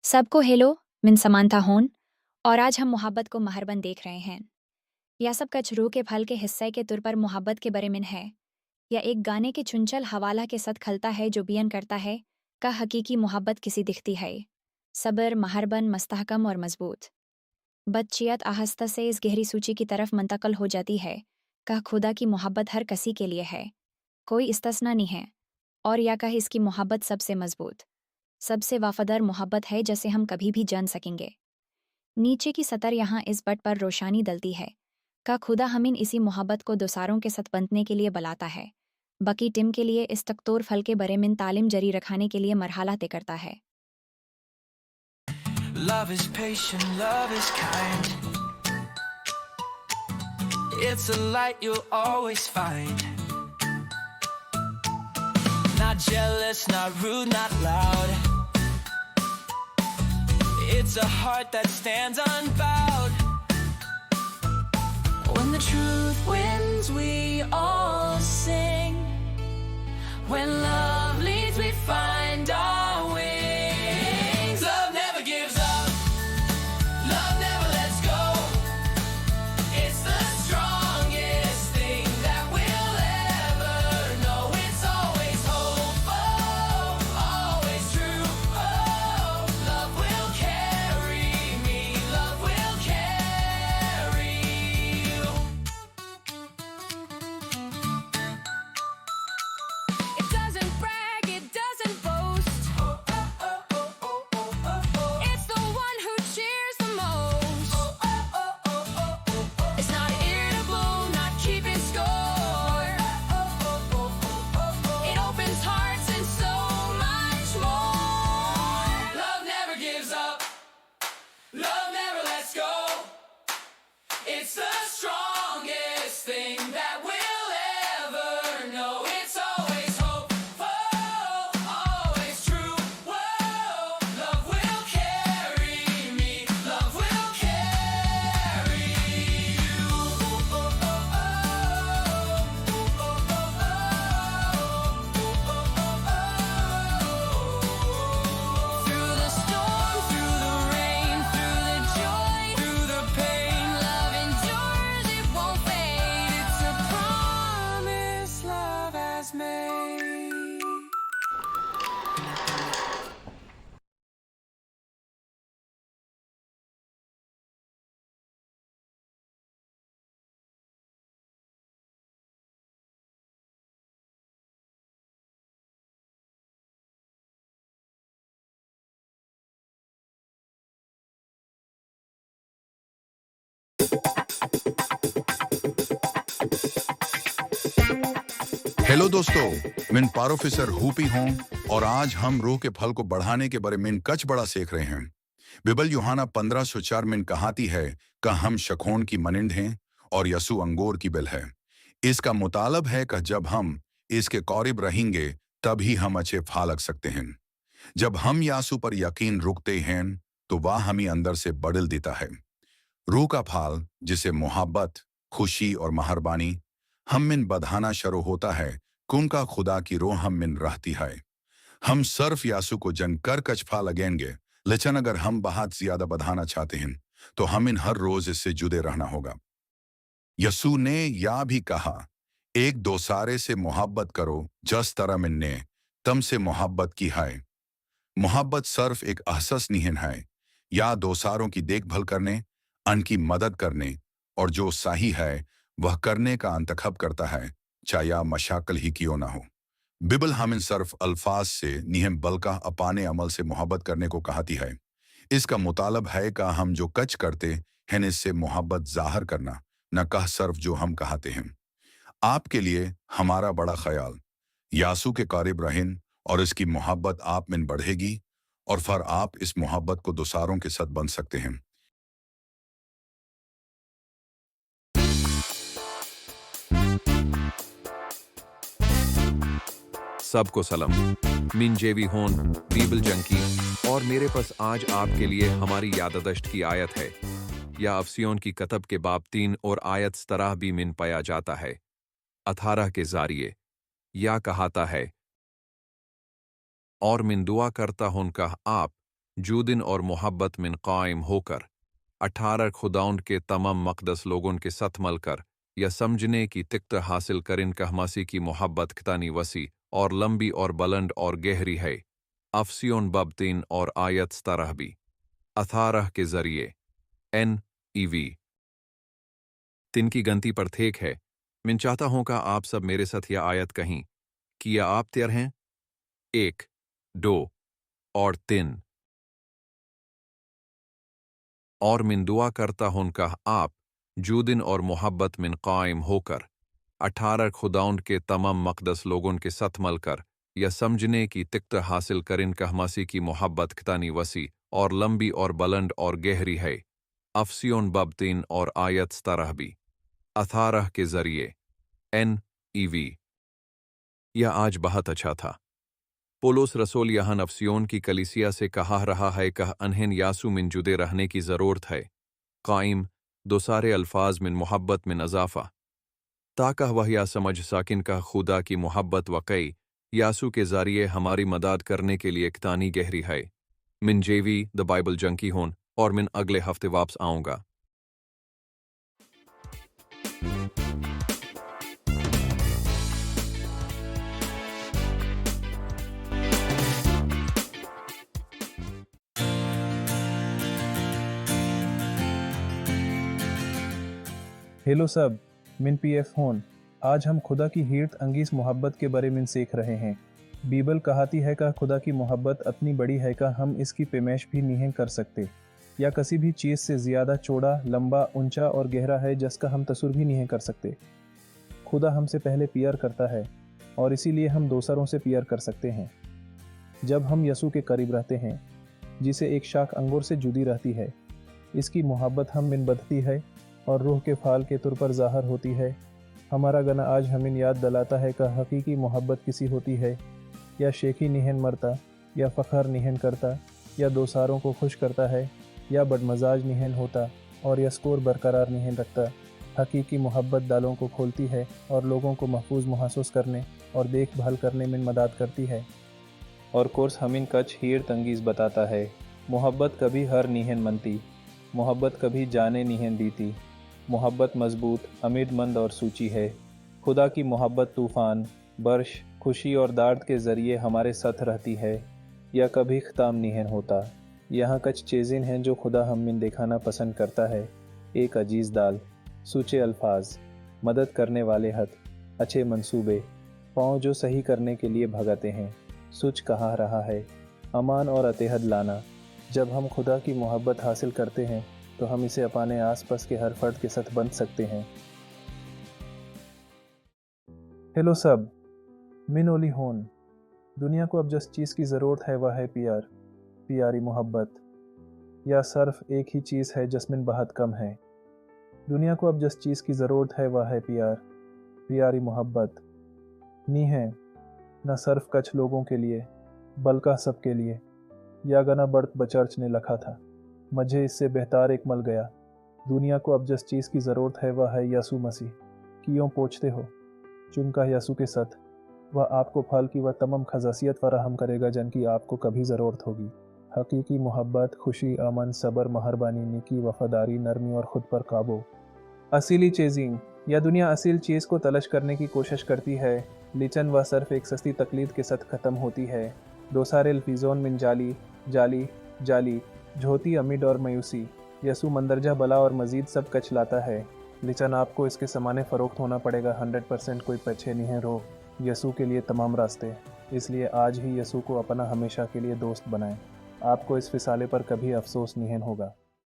सबको हेलो, मिन समानता होन और आज हम मोहब्बत को महरबन देख रहे हैं। या सब कच रूह के फल के हिस्से के तौर पर मोहब्बत के बारे में है, या एक गाने के चुंचल हवाला के साथ खलता है जो बियन करता है का हकीकी मोहब्बत किसी दिखती है, सब्र, महरबन, मस्तहकम और मजबूत। बदचियत आहिस्ता से इस गहरी सूची की तरफ मुंतकल हो जाती है का खुदा की मोहब्बत हर किसी के लिए है, कोई इस्तिस्ना नहीं है, और या कह इसकी मोहब्बत सबसे मजबूत, सबसे वफादार मोहब्बत है जैसे हम कभी भी जान सकेंगे। नीचे की सतर यहाँ इस बट पर रोशानी डलती है का खुदा हमीन इसी मोहब्बत को दोसारों के साथ बंटने के लिए बुलाता है, बकी टिम के लिए इस तकतोर फल के बरे में तालीम जरी रखाने के लिए मरहला तय करता है। Love is patient, love is kind. It's a light you'll always find. Not jealous, not rude, not loud. It's a heart that stands unbowed. When the truth wins, we all sing. When love leads, we find our wings. Love never gives up. Love never lets go. It's the strongest thing that we'll ever know. It's always hopeful, always true. Oh, love will carry me. Love will carry you. It doesn't brag, it doesn't boast. It's the one who cheers the most. It's not irritable, not keeping score. It opens hearts and so much more. Love never gives up. Love never lets go. It's the strongest thing that we'll ever know. It's always hopeful, always true. Whoa, love will carry me. Love will carry you. Through the storm, through the rain, through the joy, through the pain, love endures, it won't fade. It's a promise love has made. Hello दोस्तों, मिन professor हूपी हूँ और आज हम रूह के फल को बढ़ाने के बारे में कच बड़ा सीख रहे हैं। बिबल यूहाना 1504 में कहाती है कि हम शखोन की मनिंड हैं और यसु अंगूर की बिल है। इसका मुतालब है कि जब हम इसके करीब रहेंगे तभी हम अच्छे फल लग सकते हैं। जब हम यासु पर यकीन रुकते हैं तो वह हमें अंदर से बदल देता है। रूह का फल जिसे मोहब्बत, खुशी और मेहरबानी हम मिन बधाना शुरू होता है, उनका खुदा की रोह हम मिन रहती है। हम सिर्फ यासु को जन कर कचफा लगेंगे, लेकिन अगर हम बहुत ज्यादा बधाना चाहते हैं तो हम इन हर रोज इससे जुड़े रहना होगा। यसु ने या भी कहा, एक दोसारे से मोहब्बत करो जिस तरह मैंने तुमसे मोहब्बत की है। मोहब्बत सिर्फ एक एहसास नहीं है, या दोसारों की देखभाल करने, उनकी मदद करने और जो सही है वह करने का इंतखाब करता है, चाहे या मशाकल ही क्यों ना हो। बिबल हमें सिर्फ अल्फाज से नहीं बल्कि अपने अमल से मोहब्बत करने को कहती है। इसका मुतालब है कि हम जो कच करते हैं इससे मोहब्बत जाहिर करना, न कह सिर्फ जो हम कहते हैं। आपके लिए हमारा बड़ा ख्याल, यासू के करीब रहें और इसकी मोहब्बत आप में बढ़ेगी और फिर आप इस मोहब्बत को दोसारों के साथ बन सकते हैं। सबको सलाम, मिन जेवी होन, बीबल जंकी, और मेरे पास आज आपके लिए हमारी याददाश्त की आयत है। या अफसियोन की कतब के बाब 3 और आयत तरह भी मिन पाया जाता है 18 के जारिए। या कहाता है, और मिन दुआ करता हूं का आप जूदिन और मोहब्बत मिन कायम होकर 18 खुदाउंड के तमाम मकदस लोगों के साथ मलकर या समझने की तिक्त हासिल करिन कहमासी की मोहब्बत खतानी वसी और लंबी और बुलंद और गहरी है। अफसियोन बब 3 और आयत 17 भी अथारह के जरिए NEV 3 की गंती पर थेक है। मैं चाहता हूं कि आप सब मेरे साथ यह आयत कहीं कि या आप तैयार हैं? 1, 2 और 3। और मैं दुआ करता हूं कि आप जूदिन और मोहब्बत मिन कायम होकर 18 खुदाउंड के तमाम मकदस लोगों के साथ मलकर या समझने की तिक्त हासिल करिन कहमासी की मोहब्बत खतानी वसी और लंबी और बुलंद और गहरी है। अफसियोन बब 3 और आयत 17 भी अथारह के जरिए NEV। यह आज बहुत अच्छा था। पोलोस रसूल यहाँ नफसियोन की कलीसिया से कहा रहा है कि अनहन यासू मिन जुदे रहने की ज़रूरत है। कायम दो सारे अल्फाज मिन मोहब्बत मिन अजाफ़ा ताकह वह या समझ साकिन का खुदा की मोहब्बत वक़ई यासू के ज़रिए हमारी मदद करने के लिए कितानी गहरी है। मिन जेवी द बाइबल जंकी होन और मिन अगले हफ्ते वापस आऊँगा। हेलो सब, मिन PF होन। आज हम खुदा की हीरत अंगीज मोहब्बत के बारे में सीख रहे हैं। बीबल कहाती है कि खुदा की मोहब्बत इतनी बड़ी है कि हम इसकी पेमाइश भी नहीं कर सकते, या किसी भी चीज़ से ज़्यादा चौड़ा, लंबा, ऊंचा और गहरा है जिसका हम तस्वीर भी नहीं कर सकते। खुदा हमसे पहले प्यार करता है और इसीलिए हम दूसरों से प्यार कर सकते हैं। जब हम यसू के करीब रहते हैं, जिसे एक शाख अंगूर से जुदी रहती है, इसकी मोहब्बत हम बिन बदती है और रूह के फाल के तौर पर ज़ाहिर होती है। हमारा गाना आज हमें याद दिलाता है कि हकीकी मोहब्बत किसी होती है, या शेखी निहन मरता, या फ़खर निहन करता, या दोसारों को खुश करता है, या बदमजाज निहन होता और या स्कोर बरकरार निहन रखता। हकीकी मोहब्बत दालों को खोलती है और लोगों को महफूज महसूस करने और देखभाल करने में मदद करती है। और कोर्स हमिन कच हीर तंगीज़ बताता है, मोहब्बत कभी हर निहन मनती, मोहब्बत कभी जाने निहन दीती। मोहब्बत मजबूत, उम्मीदमंद और सूची है। खुदा की मोहब्बत तूफ़ान, बर्श, खुशी और दर्द के ज़रिए हमारे साथ रहती है, या कभी ख़त्म नहीं होता। यहाँ कुछ चीज़ें हैं जो खुदा हमें दिखाना पसंद करता है। एक अजीज़ दाल, सूचे अल्फाज, मदद करने वाले हथ, अच्छे मंसूबे, पाँव जो सही करने के लिए भगाते हैं। सुच कहा रहा है, अमान और अतहद लाना। जब हम खुदा की मोहब्बत हासिल करते हैं तो हम इसे अपने आसपास के हर फर्द के साथ बंध सकते हैं। हेलो सब, मिन ओली होन। दुनिया को अब जिस चीज़ की ज़रूरत है वह है प्यार, प्यारी मोहब्बत। या सिर्फ एक ही चीज़ है जिसमें बहुत कम है। दुनिया को अब जिस चीज़ की ज़रूरत है वह है प्यार, प्यारी मोहब्बत। नी है न सिर्फ कुछ लोगों के लिए बल्कि सबके लिए। या गाना बर्त बचर्च ने लिखा था, मुझे इससे बेहतर एक मल गया। दुनिया को अब जिस चीज़ की ज़रूरत है वह है यसू मसीह। क्यों पूछते हो? चुनका यसू के साथ वह आपको फल की वह तमाम खजासियत फराहम करेगा जिनकी आपको कभी ज़रूरत होगी। हकीकी मोहब्बत, खुशी, अमन, सब्र, मेहरबानी, नेकी, वफादारी, नरमी और ख़ुद पर काबू। असीली चीज़िंग। या दुनिया असील चीज़ को तलाश करने की कोशिश करती है, लेकिन वह सिर्फ एक सस्ती तकलीद के साथ ख़त्म होती है। दो सारे अल्फीज़ोन मिन जाली जाली जाली, झोती, अमीड और मायूसी। यसू मंदरजा बला और मज़ीद सब कच लाता है, लेकिन आपको इसके समाने फ़रोख्त होना पड़ेगा। 100% कोई पीछे नहीं रो यसू के लिए तमाम रास्ते। इसलिए आज ही यसू को अपना हमेशा के लिए दोस्त बनाएं। आपको इस फिसाले पर कभी अफसोस नहीं होगा।